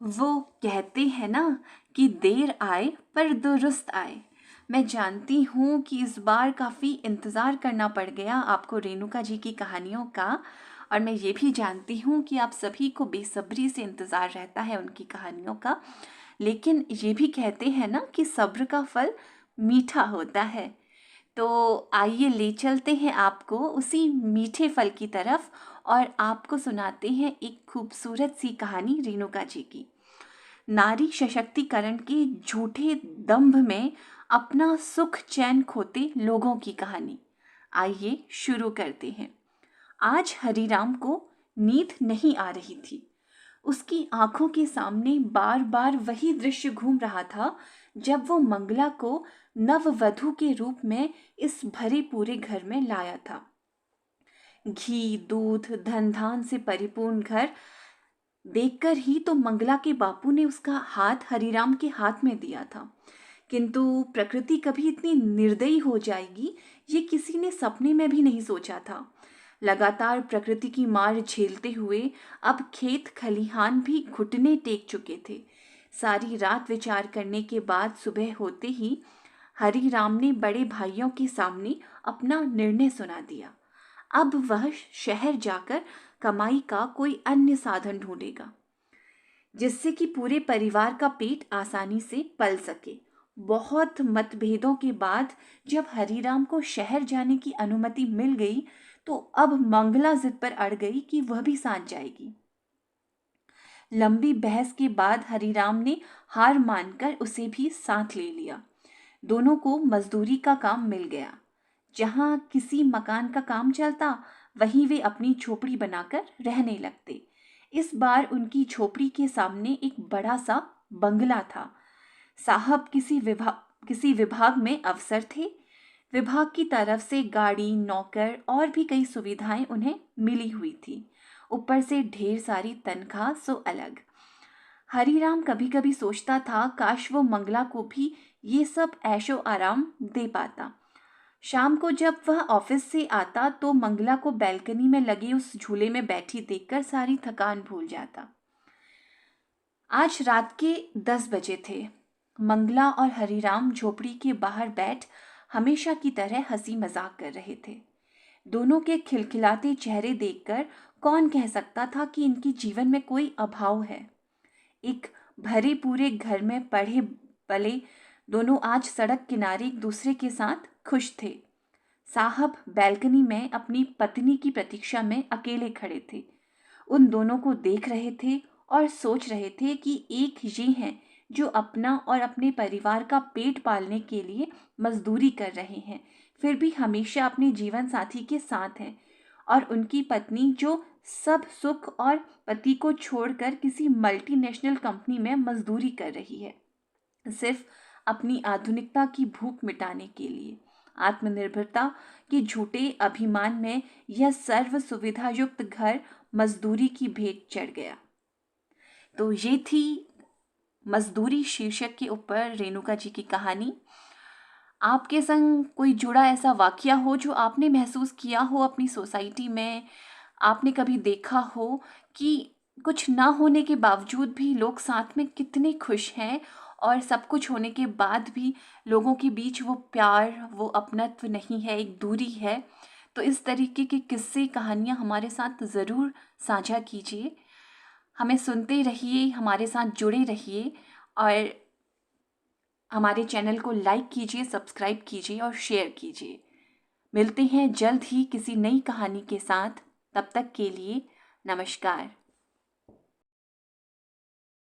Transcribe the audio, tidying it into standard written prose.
वो कहते हैं ना कि देर आए पर दुरुस्त आए। मैं जानती हूँ कि इस बार काफ़ी इंतज़ार करना पड़ गया आपको रेणुका जी की कहानियों का। और मैं ये भी जानती हूँ कि आप सभी को बेसब्री से इंतज़ार रहता है उनकी कहानियों का। लेकिन ये भी कहते हैं ना कि सब्र का फल मीठा होता है। तो आइए ले चलते हैं आपको उसी मीठे फल की तरफ और आपको सुनाते हैं एक खूबसूरत सी कहानी रेणुका जी की। नारी सशक्तिकरण के झूठे दंभ में अपना सुख चैन खोते लोगों की कहानी। आइए शुरू करते हैं। आज हरिराम को नींद नहीं आ रही थी। उसकी आंखों के सामने बार बार वही दृश्य घूम रहा था जब वो मंगला को नववधू के रूप में इस भरे पूरे घर में लाया था। घी दूध धन धान से परिपूर्ण घर देखकर ही तो मंगला के बापू ने उसका हाथ हरिराम के हाथ में दिया था। किंतु प्रकृति कभी इतनी निर्दयी हो जाएगी ये किसी ने सपने में भी नहीं सोचा था। लगातार प्रकृति की मार झेलते हुए अब खेत खलिहान भी घुटने टेक चुके थे। सारी रात विचार करने के बाद सुबह होते ही हरिराम ने बड़े भाइयों के सामने अपना निर्णय सुना दिया। अब वह शहर जाकर कमाई का कोई अन्य साधन ढूंढेगा जिससे कि पूरे परिवार का पेट आसानी से पल सके। बहुत मतभेदों के बाद जब हरिराम को शहर जाने की अनुमति मिल गई तो अब मंगला जिद पर अड़ गई कि वह भी साथ जाएगी। लंबी बहस के बाद हरिराम ने हार मानकर उसे भी साथ ले लिया। दोनों को मजदूरी का काम मिल गया। जहां किसी मकान का काम चलता वहीं वे अपनी झोपड़ी बनाकर रहने लगते। इस बार उनकी झोपड़ी के सामने एक बड़ा सा बंगला था। साहब किसी विभाग में अफसर थे। विभाग की तरफ से गाड़ी नौकर और भी कई सुविधाएं उन्हें मिली हुई थी। ऊपर से ढेर सारी तनख्वाह सो अलग। हरिराम कभी कभी सोचता था काश वो मंगला को भी ये सब ऐशो आराम दे पाता। शाम को जब वह ऑफिस से आता तो मंगला को बैल्कनी में लगे उस झूले में बैठी देखकर सारी थकान भूल जाता। आज रात के 10 बजे थे। मंगला और हरिराम झोपड़ी के बाहर बैठ हमेशा की तरह हंसी मजाक कर रहे थे। दोनों के खिलखिलाते चेहरे देखकर कौन कह सकता था कि इनके जीवन में कोई अभाव है। एक भरे पूरे घर में पढ़े पले दोनों आज सड़क किनारे एक दूसरे के साथ खुश थे। साहब बैल्कनी में अपनी पत्नी की प्रतीक्षा में अकेले खड़े थे। उन दोनों को देख रहे थे और सोच रहे थे कि एक ये हैं जो अपना और अपने परिवार का पेट पालने के लिए मजदूरी कर रहे हैं, फिर भी हमेशा अपने जीवन साथी के साथ हैं। और उनकी पत्नी जो सब सुख और पति को छोड़कर किसी मल्टीनेशनल कंपनी में मजदूरी कर रही है, सिर्फ अपनी आधुनिकता की भूख मिटाने के लिए। आत्मनिर्भरता के झूठे अभिमान में यह सर्व सुविधा युक्त घर मजदूरी की भेंट चढ़ गया। तो ये थी मजदूरी शीर्षक के ऊपर रेणुका जी की कहानी। आपके संग कोई जुड़ा ऐसा वाकया हो जो आपने महसूस किया हो अपनी सोसाइटी में, आपने कभी देखा हो कि कुछ ना होने के बावजूद भी लोग साथ में कितने खुश हैं और सब कुछ होने के बाद भी लोगों के बीच वो प्यार वो अपनत्व नहीं है, एक दूरी है। तो इस तरीके के किस्से कहानियाँ हमारे साथ ज़रूर साझा कीजिए। हमें सुनते रहिए, हमारे साथ जुड़े रहिए और हमारे चैनल को लाइक कीजिए, सब्सक्राइब कीजिए और शेयर कीजिए। मिलते हैं जल्द ही किसी नई कहानी के साथ। तब तक के लिए नमस्कार।